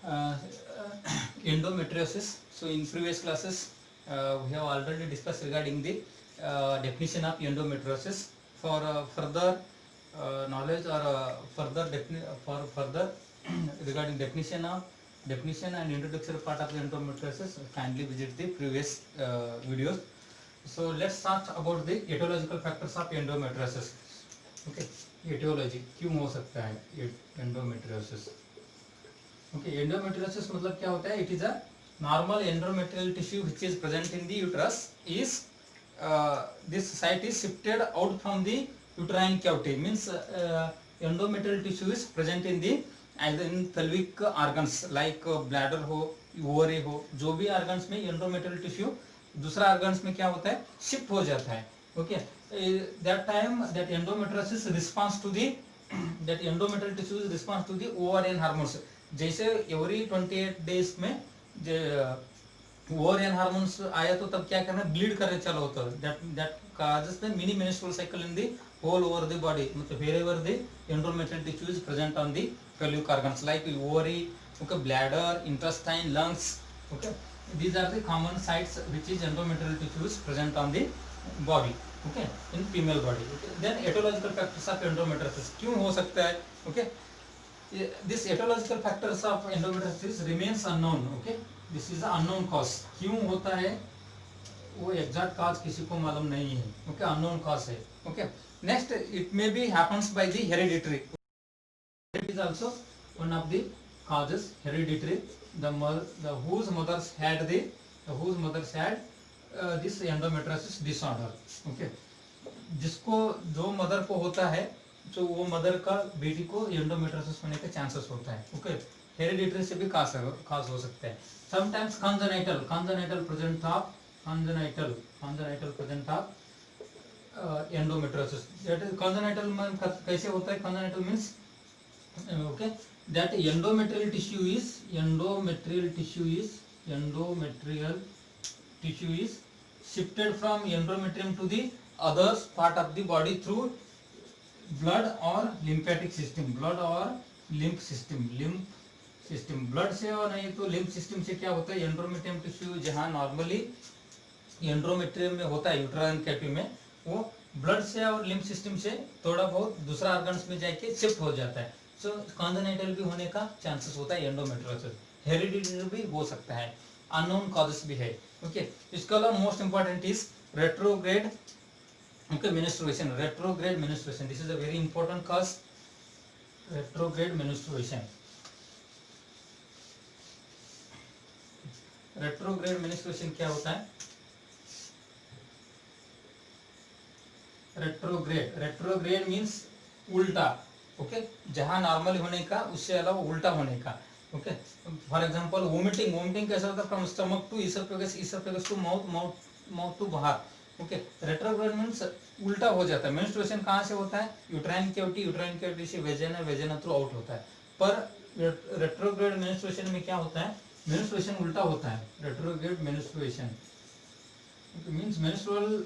uh, endometriosis. So in previous classes we have already discussed regarding the definition of endometriosis. For further knowledge or for further regarding definition and introductory part of the endometriosis, kindly visit the previous videos. So let's start about the etiological factors of endometriosis. Okay, etiology क्यों हो सकता है endometriosis. Okay, endometriosis मतलब क्या होता है? It is a normal endometrial tissue which is present in the uterus. Is this site is shifted out from the uterine cavity. Means endometrial tissue is present in the either in pelvic organs like bladder हो, ovary हो, जो भी organs में endometrial tissue दूसरा organs में क्या होता है? Shift हो जाता है. Okay, that time that endometriosis responds to the that endometrial tissue responds to the ovarian hormones. जैसे एवरी 28 डेज में ओवरियन हार्मोन्स आया तो तब क्या करना है? ब्लीड करने चला होता है. That causes the mini menstrual cycle in the whole over the body. मतलब wherever the endometrial tissue is present on the pelvic organs like ovary, okay, bladder, intestine, lungs. Okay, these are the common sites which is endometrial tissue is present on the body. Okay, in female body. Okay, then etiological factors of endometriosis क्यों हो सकता है? Okay, this etiological factors of endometriosis remains unknown. Okay, this is the unknown cause. क्यों होता है वो exact cause किसी को मालूम नहीं है. Okay, unknown cause है. Okay, next it may be happens by the hereditary. It is also one of the causes. Hereditary, the whose mothers had this endometriosis disorder. Okay, जिसको जो मदर को होता है, जो वो मदर का बेटी को एंडोमेट्रियोसिस होने के चांसेस होता है. ओके, हेरिडिटरी से भी काज हो सकता है. Sometimes congenital present of endometriosis. That is congenital में कैसे होता है? Congenital means okay, that endometrial tissue is shifted from endometrium to the other part of the body through blood or lymphatic system. Blood से और नहीं तो lymph system से क्या होता है? एंडोमेट्रियम टिश्यू जहाँ नॉर्मली एंडोमेट्रियम में होता है यूट्राइन कैविटी में, वो ब्लड से और lymph system से थोड़ा बहुत दूसरा ऑर्गन्स में जाके शिफ्ट हो जाता है. सो कॉन्जेनिटल भी होने का चांसेस होता है एंडोमेट्रियोसिस. हेरिडिटरी भी हो सकता है. अननोन कॉजेस भी है. ओके, इसके अलावा most important is retrograde. Okay, menstruation. Retrograde menstruation. This is a very important cause. Retrograde menstruation. Retrograde menstruation क्या होता है? Retrograde means उल्टा. Okay, जहाँ नॉर्मल होने का उससे अलावा उल्टा होने का. Okay, फॉर एग्जाम्पल वोमिटिंग कैसा होता है? From stomach to oesophagus to mouth to बाहर. ओके, रेट्रोग्रेड मींस उल्टा हो जाता है. मेंस्ट्रुएशन कहाँ से होता है? यूट्राइन कैविटी से वेजिना थ्रू आउट होता है. पर रेट्रोग्रेड मेंस्ट्रुएशन में क्या होता है? मेंस्ट्रुएशन उल्टा होता है. Retrograde menstruation means menstrual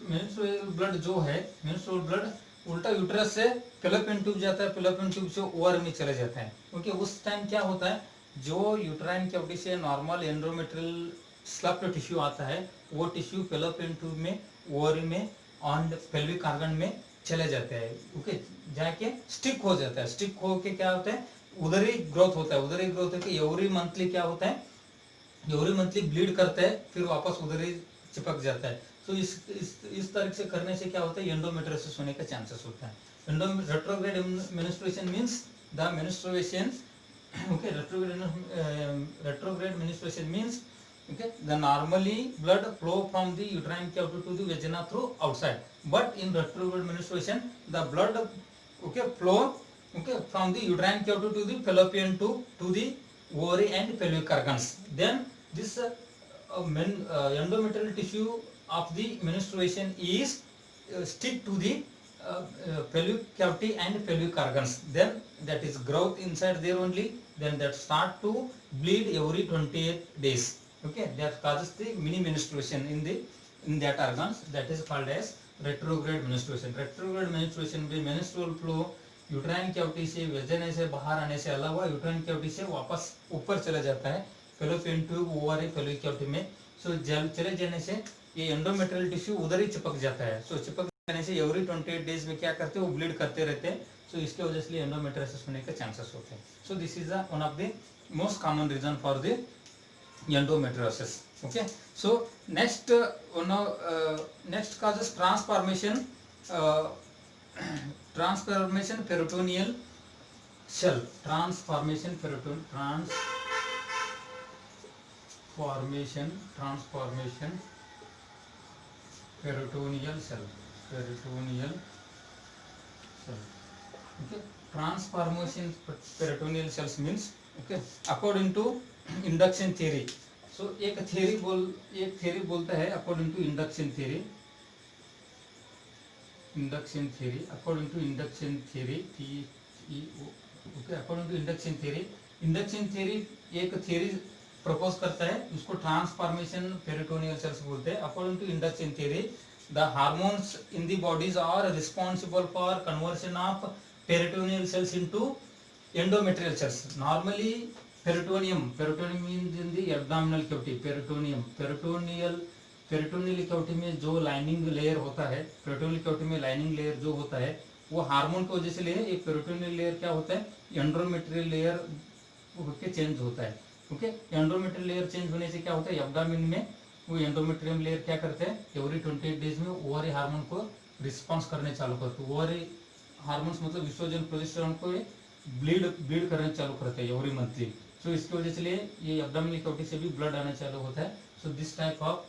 blood जो है, मेंस्ट्रुअल ब्लड उल्टा यूट्रस से फैलोपियन ट्यूब जाता है, फैलोपियन ट्यूब से ओवर में चले जाता है. ओके, उस टाइम क्या होता है? जो यूट्राइन कैविटी से नॉर्मल एंडोमेट्रियल स्लफ्ड टिश्यू आता है, वो टिश्यू फैलोपियन ट्यूब में, ओवरी में और पेल्विक ऑर्गन में चले जाते हैं. ओके, जाके स्टिक हो जाता है. स्टिक हो के क्या होता है? उधरी ग्रोथ होता है. उधरी ग्रोथ होकर एवरी मंथली क्या होता है? एवरी मंथली ब्लीड करता है, फिर वापस उधरी चिपक जाता है. तो इस तरह से करने से क्या होता है? एंडोमेट्रियोसिस होने का चांसेस होता है. Retrograde menstruation means the menstruation. Okay, retrograde menstruation means okay, the normally blood flow from the uterine cavity to the vagina through outside, but in retrograde menstruation the blood flow from the uterine cavity to the fallopian tube to the ovary and pelvic organs. Then this endometrial tissue of the menstruation is stick to the pelvic cavity and pelvic organs. Then that is growth inside there only. Then that start to bleed every 28 days. Okay, that causes the mini menstruation in that organs. That is called as retrograde menstruation. Retrograde menstruation में menstrual flow uterine cavity से vagina से बाहर आने से अलग हुआ, uterine cavity से वापस ऊपर चला जाता है फेलोपियन ट्यूब ओवरी फेलोइक कैविटी में। सो चले जाने से ये एंडोमेट्रियल टिश्यू उधर ही चिपक जाता है। सो चिपक जाने से एवरी 28 डेज में क्या करते हैं, वो ब्लीड करते रहते हैं। सो इसके वजह से एंडोमेट्रियोसिस होने के चांसेस होते हैं। So this is one of the most common reason for the endometriosis. Okay, so next next causes transformation transformation peritoneal cell, transformation peritoneal cell, peritoneal cell. Okay, transformation peritoneal cells means, okay, according to induction theory. So एक theory बोलता है according to induction theory, according to induction theory okay, according to induction theory एक theory propose करता है, उसको transformation peritoneal cells बोलते हैं। According to induction theory the hormones in the bodies are responsible for conversion of peritoneal cells into endometrial cells. Normally peritoneum means in the abdominal cavity, peritoneal cavity में जो lining layer होता है, peritoneal cavity में lining layer जो होता है वो hormone की वजह से ले, एक पेरिटोनियल लेयर क्या होता है, एंडोमेट्रियल लेयर के चेंज होता है। ओके, एंडोमेट्रियल लेयर चेंज होने से क्या होता है, एब्डोमेन में वो एंडोमेट्रियम लेयर क्या करते हैं, एवरी 28 डेज में ओवरी हार्मोन को रिस्पॉन्स करने चालू करते हैं। ओवरी हार्मोन्स मतलब इस्ट्रोजन प्रोजेस्टेरोन को ब्लीड करने चालू करते हैं एवरी मंथली। सो इसकी वजह से ये एब्डोमिनल कैविटी से भी ब्लड आना चालू होता है। So this type of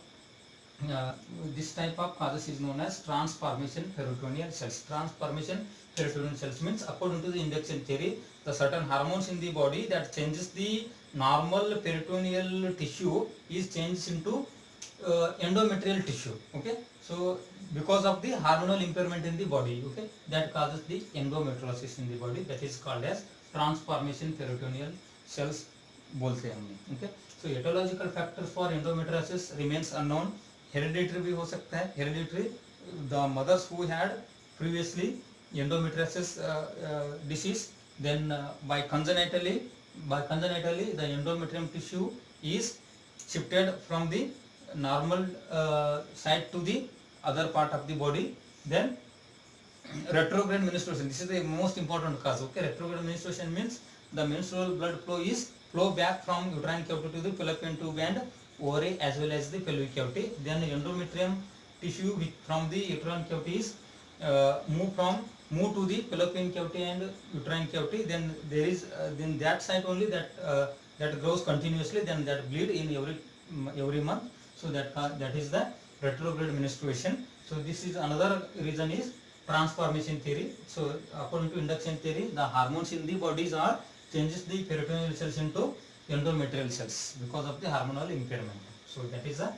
causes is known as transformation peritoneal cells. Transformation peritoneal cells means according to the induction theory, the certain hormones in the body that changes the normal peritoneal tissue is changed into endometrial tissue. Okay, so because of the hormonal impairment in the body, okay, that causes the endometriosis in the body, that is called as transformation peritoneal cells बोलते हैं हमने। Okay, so aetiological factor for endometriosis remains unknown. Hereditary भी हो सकता है, hereditary the mothers who had previously endometriosis disease, then by congenitally the endometrium tissue is shifted from the normal side to the other part of the body. Then retrograde menstruation, this is the most important cause. Okay, retrograde menstruation means the menstrual blood flow back from uterine cavity to the fallopian tube and ovary as well as the pelvic cavity. Then endometrium tissue from the uterine cavity is move to the fallopian cavity and uterine cavity. Then there is then that side only that grows continuously, then that bleed in every month. So that is the retrograde menstruation. So this is another reason is transformation theory. So according to induction theory, the hormones in the bodies are changes the peritoneal cells into endometrial cells because of the hormonal impairment. So that is a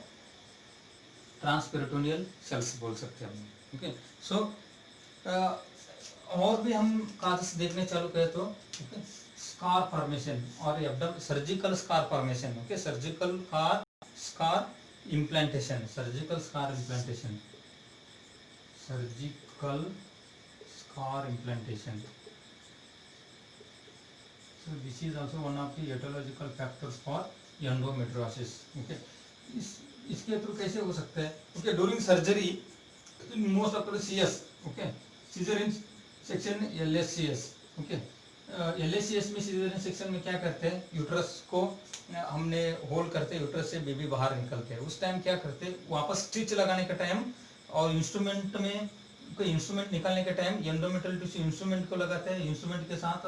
transperitoneal cells बोल सकते हैं हम। Okay, so और भी हम causes देखने चालू करें तो स्कार फॉर्मेशन और abdomen surgical scar formation. Okay, surgical scar implantation, surgical scar implantation. So this is also one of the etiological factors for endometriosis. Okay, इसके थ्रू कैसे हो सकता है? Okay, during surgery most of the CS, okay, cesarean section LSCS। Okay, LSCS में caesarean section में क्या करते हैं, यूट्रस को हमने होल्ड करते हैं, यूट्रस से बेबी बाहर निकलते हैं। उस टाइम क्या करते हैं, वापस स्टिच लगाने का टाइम और इंस्ट्रूमेंट में कोई इंस्ट्रूमेंट निकालने के टाइम एंडोमेट्रियल टिश्यू इंस्ट्रूमेंट को लगाते हैं। इंस्ट्रूमेंट के साथ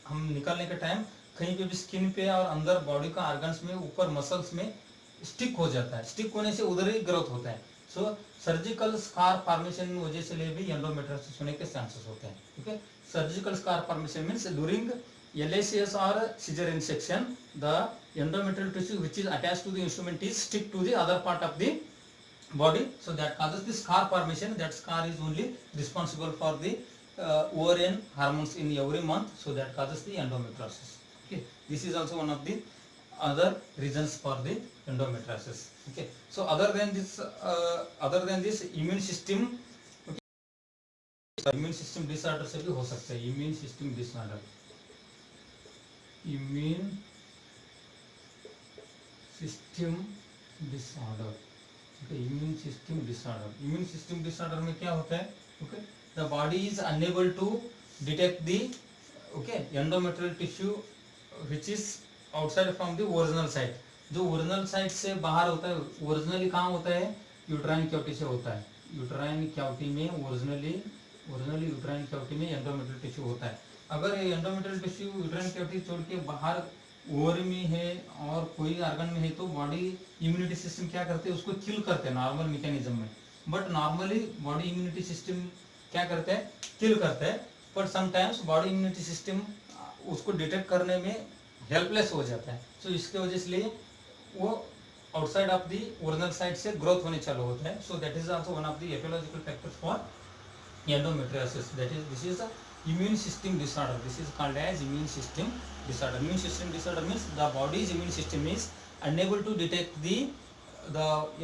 हम निकालने के टाइम कहीं पे भी स्किन पे और अंदर बॉडी का ऑर्गन्स में ऊपर मसल्स में स्टिक हो जाता है। स्टिक होने से उधर ही ग्रोथ होता है। सो सर्जिकल स्कार फॉर्मेशन वजह से भी एंडोमेट्रियोसिस होने के चांसेस होते हैं। Okay, surgical scar formation means during LSCS or cesarean section, the endometrial tissue which is attached to the instrument is stick to the other part of the body, so that causes the scar formation. That scar is only responsible for the ovarian hormones in every month, so that causes the endometriosis. Okay, this is also one of the other reasons for the endometriosis. Okay, so other than this immune system, okay, immune system disorder से भी हो सकता है, immune system disorder, immune system disorder, ठीक है, immune system disorder. Immune system disorder में क्या होता है, okay, the body is unable to detect the, okay, endometrial tissue which is outside from the original site. जो ओरिजिनल साइट से बाहर होता है, ओरिजिनली कहाँ होता है, यूट्राइन कैविटी से होता है, यूट्राइन कैविटी में ओरिजिनली यूट्राइन कैविटी में एंडोमेट्रियल टिश्यू होता है। अगर ये एंडोमेट्रियल टिश्यू यूट्राइन कैविटी छोड़ के बाहर ओवरी में है और कोई ऑर्गन में है, तो बॉडी इम्यूनिटी सिस्टम क्या करते हैं, उसको किल करते हैं नॉर्मल मैकेनिज्म में। But normally body immunity system क्या करते हैं, किल करते हैं, but sometimes body immunity system उसको डिटेक्ट करने में हेल्पलेस हो जाता है। सो इसके वजह से लिए वो outside of the original site से ग्रोथ होने चालू होता है। So that is also one of the etiological factors for endometriosis. This is a immune system disorder. This is called as immune system disorder. Immune system disorder means the body's immune system is unable to detect the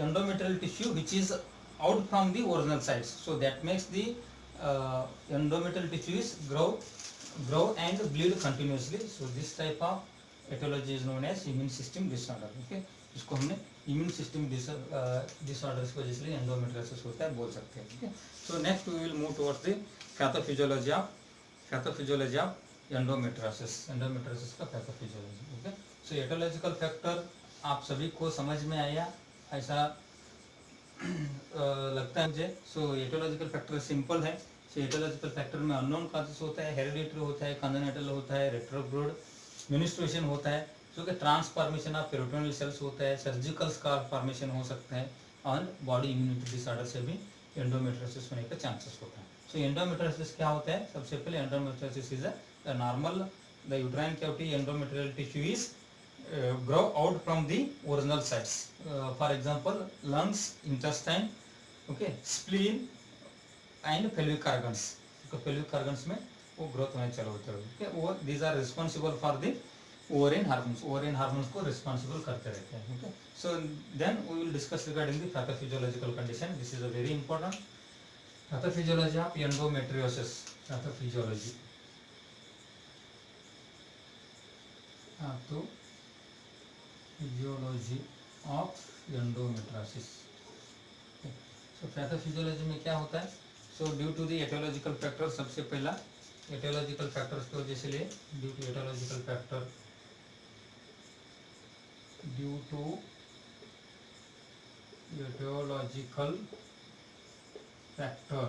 endometrial tissue which is out from the original sites. So that makes the endometrial tissues grow and bleed continuously. So this type of etiology is known as immune system disorder. Okay, इसको हमने immune system disorders की वजह से endometriosis होता है बोल सकते हैं। ठीक है, so next we will move towards the pathophysiology of endometriosis का pathophysiology. Okay, so aetiological factor आप सभी को समझ में आया ऐसा लगता है मुझे। सो एटियोलॉजिकल फैक्टर सिंपल है। सो एटियोलॉजिकल फैक्टर में अननोन कॉजेस होता है, हेरिडिटरी होता है, कंजेनिटल होता है, रेट्रोग्रेड मिनिस्ट्रेशन होता है, जो कि ट्रांसफॉर्मेशन ऑफ पेरिटोनियल सेल्स होता है, सर्जिकल स्कार फॉर्मेशन हो सकता है, और बॉडी इम्यूनिटी डिसऑर्डर से भी एंडोमेट्रियोसिस होने का चांसेस होता है। सो एंडोमेट्रियोसिस क्या होता है, सबसे पहले endometriosis is a normal the uterine cavity endometrial tissue is grow out from the original sites, for example lungs, intestine, okay, spleen and pelvic organs। तो pelvic organs में वो ग्रोथ होने चालू होते हैं। okay, वो these are responsible for the ovarian hormones को responsible करते रहते हैं। okay, so then we will discuss regarding the pathophysiological condition. This is a very important pathophysiology of endometriosis। pathophysiology of endometriosis. So pathophysiology में क्या होता है, so due to the aetiological factor, सबसे पहला एटियोलॉजिकल फैक्टर्स की वजह से लिए due to aetiological factor, due to aetiological factor,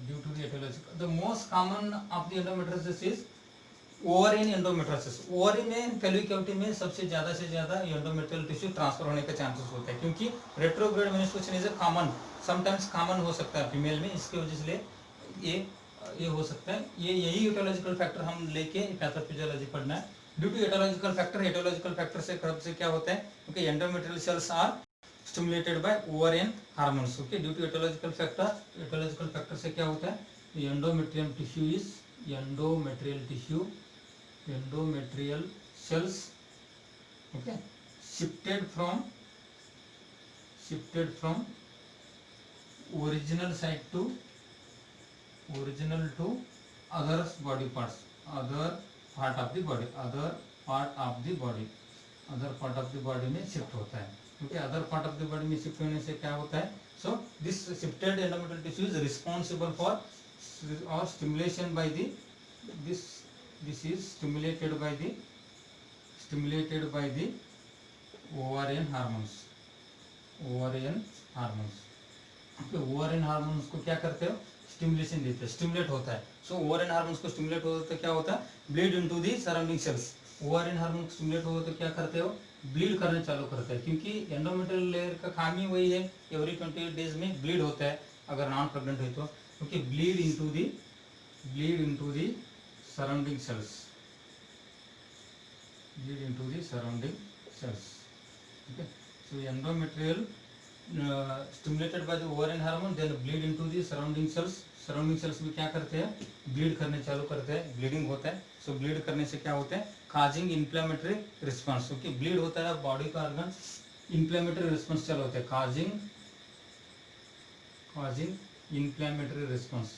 due to the aetiological, the most common of the endometriosis is ovarian endometriosis. Ovarian में पेल्विक कैविटी में सबसे ज्यादा एंडोमेट्रियल टिश्यू ट्रांसफर होने का चांसेस होता है, क्योंकि retrograde menstruation is a common, sometimes common हो सकता है फीमेल में, इसकी वजह से ये हो सकता है। ये यही एटियोलॉजिकल फैक्टर हम लेके पैथोफिजियोलॉजी पढ़ना है। ड्यू टू एटियोलॉजिकल फैक्टर से कब से क्या होता है, क्योंकि endometrial cells are stimulated by ovarian hormones. Okay, due to aetiological factor से क्या होता है, endometrial cells, okay, shifted from original site to other body parts, other part of the body में शिफ्ट होता है। क्योंकि other part of the body में shift होने से क्या होता है, so this shifted endometrial tissue is responsible for or stimulation by the this is stimulated by the ovarian hormones। okay, ovarian hormones को क्या करते हो, स्टिमुलेशन देते हैं, स्टिमुलेट होता है। सो ओवरियन हार्मोन्स को स्टिमुलेट होता है तो क्या होता है, bleed into the surrounding sales. Ovarian hormone stimulate हो तो क्या करते हो, ब्लीड करने चालू करते हैं, क्योंकि एंडोमेट्रियल लेयर का खामी वही है, एवरी 28 डेज में ब्लीड होता है अगर नॉन प्रेग्नेंट है तो। Okay, bleed into the surrounding cells, okay, so endometrial stimulated by the ovarian hormone, then bleed into the surrounding cells में क्या करते हैं, ब्लीड करने चालू करते हैं, ब्लीडिंग होता है। सो ब्लीड करने से क्या होता है, causing inflammatory response. Okay, bleed होता है बॉडी का ऑर्गन, इन्फ्लेमेटरी रिस्पॉन्स चालू होता है, causing inflammatory response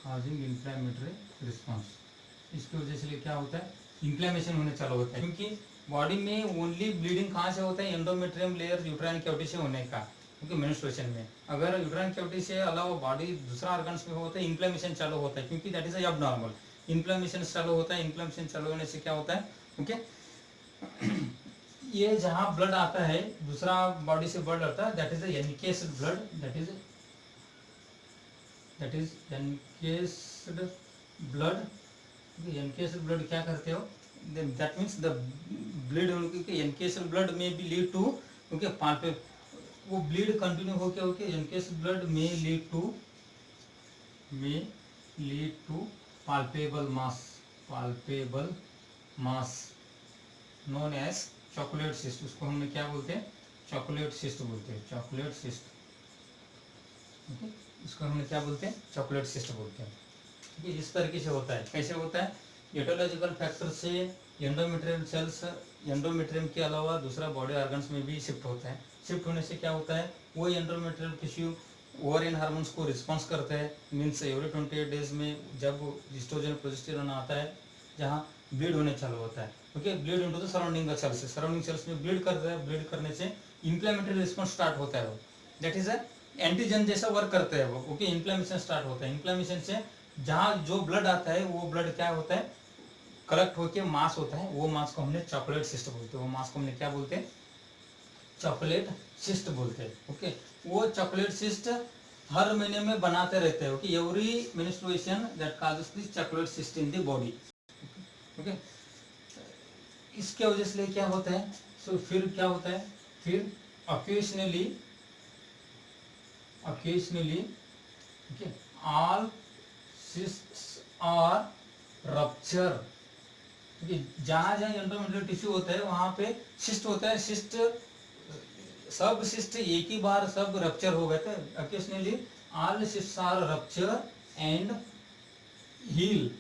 causing inflammatory response। इसकी वजह से क्या होता है, इन्फ्लेमेशन होने चालू होता है, क्योंकि बॉडी में ओनली ब्लीडिंग कहाँ से होता है, एंडोमेट्रियम लेयर यूट्राइन कैविटी से होने का, क्योंकि मेंस्ट्रुएशन में अगर यूट्राइन कैविटी से अलावा बॉडी दूसरा ऑर्गन्स में होता है, इन्फ्लेमेशन चालू होता है, क्योंकि दैट इज अब नॉर्मल। इन्फ्लेमेशन चालू होता है, इन्फ्लेमेशन चालू होने से क्या होता है, ओके ये जहाँ ब्लड आता है, दूसरा बॉडी से ब्लड आता है, that is encased blood, that is encased blood. Encased blood क्या करते हो, that means the bleed, encased blood में भी लीड टू, ओके पाल्पे, वो ब्लीड कंटिन्यू होके ओके एनकेस्ड ब्लड में lead to palpable mass known as chocolate cyst. उसको हमने क्या बोलते हैं, चॉकलेट सिस्ट बोलते हैं, चॉकलेट सिस्ट, ओके इसको हमने क्या बोलते हैं, चॉकलेट सिस्ट बोलते हैं। ठीक है, इस तरीके से होता है। कैसे होता है, एटोलॉजिकल फैक्टर से एंडोमेट्रियम सेल्स एंडोमेट्रियम के अलावा दूसरा बॉडी ऑर्गन्स में भी शिफ्ट होता है। शिफ्ट होने से क्या होता है, वो एंडोमेट्रियल टिश्यू ओवरियन हार्मोन्स को रिस्पॉन्स करते हैं, मीन्स एवरी 28 डेज में जब एस्ट्रोजन प्रोजेस्टेरोन आता है, जहाँ ब्लीड होने चालू होता है, okay bleed into the surrounding sales, surrounding cells में ब्लीड करता है, ब्लीड करने से इन्फ्लेमेटरी रिस्पॉन्स स्टार्ट होता है, वो दैट इज एंटीजन जैसा वर्क करते हैं वो, ओके इन्फ्लेमेशन स्टार्ट होता है। इन्फ्लेमेशन से जहाँ जो ब्लड आता है, वो ब्लड क्या होता है, कलेक्ट होके मास होता है, वो मास को हमने चॉकलेट सिस्ट बोलते हैं, वो मास को हमने क्या बोलते हैं, चॉकलेट सिस्ट बोलते हैं, ओके वो चॉकलेट सिस्ट हर महीने में बनाते रहते हैं, okay every menstruation that causes this chocolate cyst in the body, okay इसके वजह से क्या होता है, सो फिर क्या होता है, फिर occasionally okay all cysts are rupture। जहाँ जहाँ एंडोमेट्रियल टिश्यू होता है वहाँ पे सिस्ट होता है, सिस्ट सब सिस्ट एक ही बार सब रप्चर हो गए थे। occasionally all cysts are rupture and heal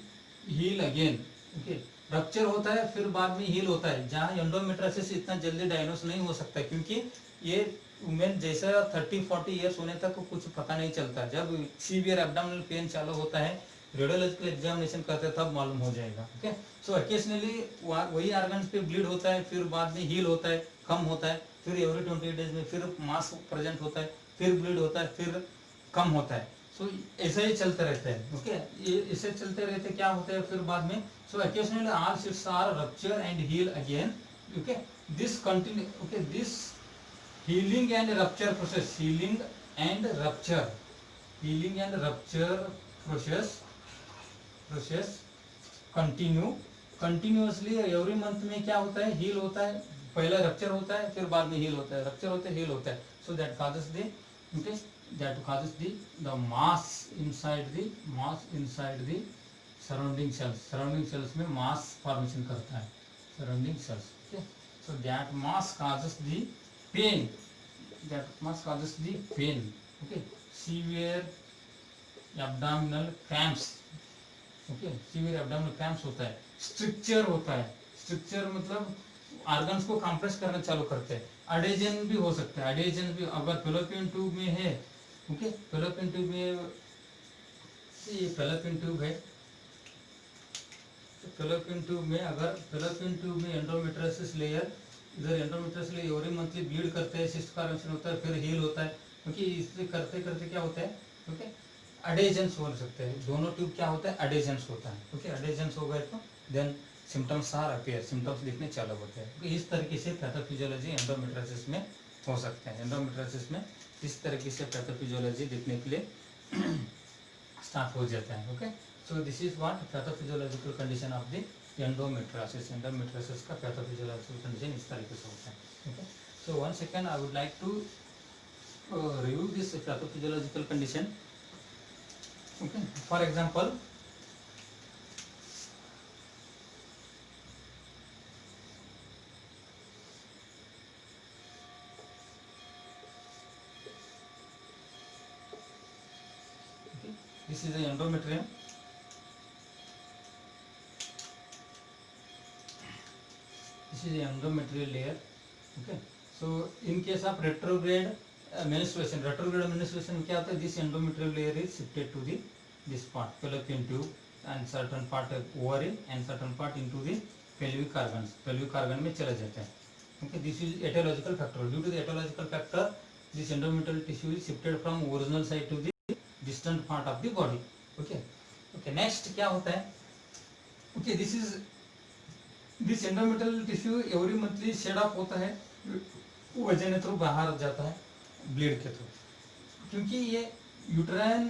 again, okay rupture होता है फिर बाद में हील होता है। जहाँ एंडोमेट्रियोसिस इतना जल्दी डायग्नोस नहीं हो सकता, क्योंकि ये वुमेन जैसा 30-40 ईयर्स होने तक कुछ पता नहीं चलता, जब सीवियर एब्डोमिनल पेन चालू होता है, रेडियोलॉजिकल एग्जामिनेशन करते हैं तब मालूम हो जाएगा, ओके सो ओकेजनली वही ऑर्गन्स पे ब्लीड होता है, फिर बाद में हील होता है, कम होता है, फिर एवरी 20 डेज में फिर मास प्रेजेंट होता है, फिर ब्लीड होता है, फिर कम होता है। सो ऐसा ही चलते रहता है, ओके ये ऐसे चलते रहते क्या होता है फिर बाद में, सो occasionally all cysts are rupture and heal again, okay this continue, okay this healing and rupture process continue continuously every month में क्या होता है, हील होता है, पहले रप्चर होता है फिर बाद में हील होता है, रप्चर होता है हील होता है, so that causes the okay that causes the mass inside the surrounding cells में मास फॉर्मेशन करता है, surrounding cells, okay so that mass causes the pain, okay severe abdominal cramps, okay severe abdominal cramps होता है, structure होता है, structure मतलब organs को compress करना चालू करते हैं, एडेजन भी हो सकता है, एडेजन भी अगर फेलोपियन ट्यूब में है, ओके फेलोपियन ट्यूब में ये फेलोपियन ट्यूब है, फेलोपियन ट्यूब में अगर फेलोपियन ट्यूब में एंडोमेट्रियोसिस लेयर, इधर endometriosis layer every monthly bleed करते हैं, सिस्ट फॉर्मेशन होता है, फिर हील होता है, क्योंकि इससे करते करते क्या होता है, ओके एडेजेंस हो सकते हैं, दोनों ट्यूब क्या होता है एडेजेंस होता है, ओके एडेजेंस हो गए तो then symptoms are appear, symptoms दिखने चालू होते हैं। इस तरीके से पैथोफिजियोलॉजी एंडोमेट्रियोसिस में हो सकते हैं, एंडोमेट्रियोसिस में इस तरीके से पैथोफिजियोलॉजी दिखने के लिए स्टार्ट हो जाता है, okay so this is what pathophysiological condition of the endometriosis का pathophysiological condition इस तरीके से होता है, okay so one second I would like to review this pathophysiological condition, okay for example okay this is the endometrium, this is the endometrial layer, okay so in case of retrograde menstruation, retrograde menstruation में क्या होता है, this endometrial layer is shifted to the this part fallopian tube and certain part ovary and certain part into the pelvic organ में चला जाता है. Okay, this is etiological factor. Due to the etiological factor, this endometrial tissue is shifted from original site to the distant part of the body. Okay, okay. Next क्या होता है? Okay, this endometrial tissue every monthly shed off होता है, वजन through बाहर जाता है bleed के थ्रू, क्योंकि ये यूट्राइन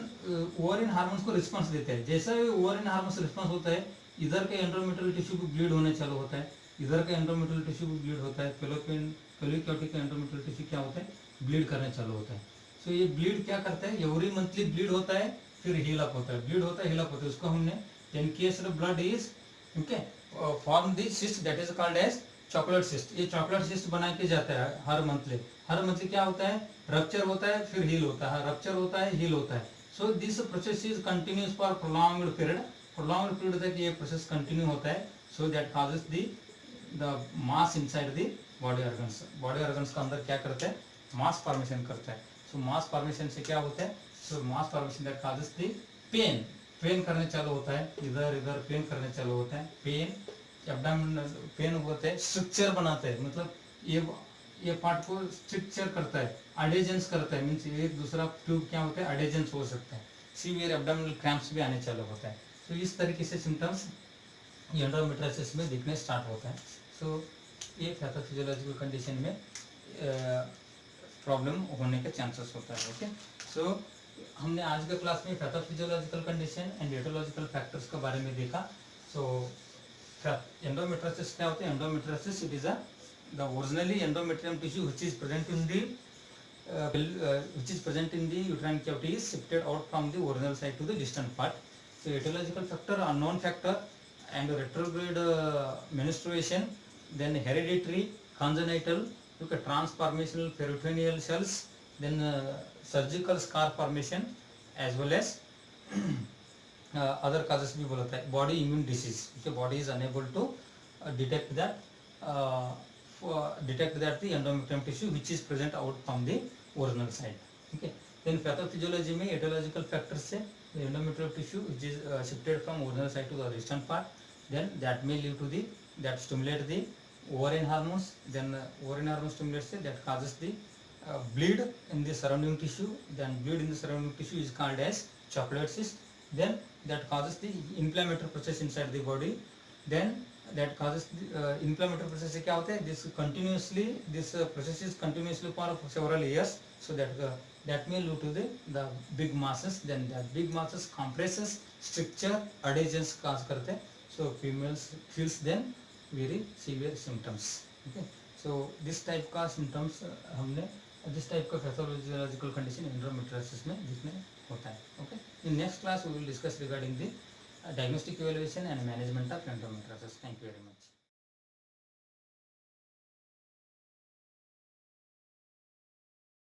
ओवरिन हार्मोन्स को रिस्पांस देते हैं. जैसा ही ओवरिन हार्मोन्स रिस्पांस होता है, इधर के एंडोमेट्रियल टिश्यू को ब्लीड होने चालू होता है, इधर का एंडोमेट्रियल टिश्यू को ब्लीड होता है, पेल्विक क्योटिक का एंडोमेट्रियल टिश्यू क्या होता है, ब्लीड करने चालू होता है. सो ये ब्लीड क्या करता है, एवरी मंथली ब्लीड होता है, फिर हील अप होता है, ब्लीड होता है, हील अप होता है. उसको हमने in case of blood is okay form the cyst that is called as chocolate cyst. ये चॉकलेट सिस्ट बना के जाता है हर मंथली क्या होता है, रप्चर होता है, फिर हील होता है, रप्चर होता है, हील होता है. So this process is continuous for prolonged period तक ये प्रोसेस कंटिन्यू होता है. So that causes the mass inside the body organs का अंदर क्या करता है, मास फॉर्मेशन करता है. सो मास फॉर्मेशन से क्या होता है, so mass formation that causes the pain करने चालू होता है, इधर पेन करने चालू होता है, पेन एब्डोमिनल पेन होता है, स्ट्रक्चर बनाता है, मतलब ये पार्ट को स्ट्रक्चर करता है, अडेजेंस करता है, मीन्स एक दूसरा ट्यूब क्या होता है, अडेजेंस हो सकता है, सीवियर एब्डोमिनल क्रैम्प्स भी आने चालू होता है. तो इस तरीके से सिम्टम्स एंडोमेट्रियोसिस में दिखने स्टार्ट होता है. सो ये पैथोफिजियोलॉजिकल कंडीशन में प्रॉब्लम होने के चांसेस होता है. ओके, सो हमने आज के क्लास में pathophysiological condition and aetiological factors के बारे में देखा. सो एंडोमेट्रियोसिस क्या होता है, endometriosis it is the originally endometrium tissue which is present in the uterine cavity is shifted out from the original site to the distant part. So etiological factor, unknown factor, and retrograde menstruation, then hereditary, congenital, transformational peritoneal cells, then surgical scar formation, as well as other causes भी बोलता है, body immune disease. Okay, body is unable to detect that the endometrium tissue which is present out from the original side. Okay, then pathophysiology में etiological factors से the endometrial tissue which is shifted from original side to the distant part, then that may lead to that stimulate the ovarian hormones, then ovarian hormone stimulates that causes the bleed in the surrounding tissue, then bleed in the surrounding tissue is called as chocolate cyst, then that causes the inflammatory process inside the body, then that causes inflammatory process से क्या होता है, this process is continuously for several years, so that may lead to the big masses, then that big masses compresses, stricture, adhesions cause करते हैं. So females feels then very severe symptoms. Okay, so this type का symptoms हमने this type का pathological condition endometriosis में दिखने होता है. Okay, in next class we will discuss regarding the diagnostic evaluation and management of endometriosis. Thank you very much.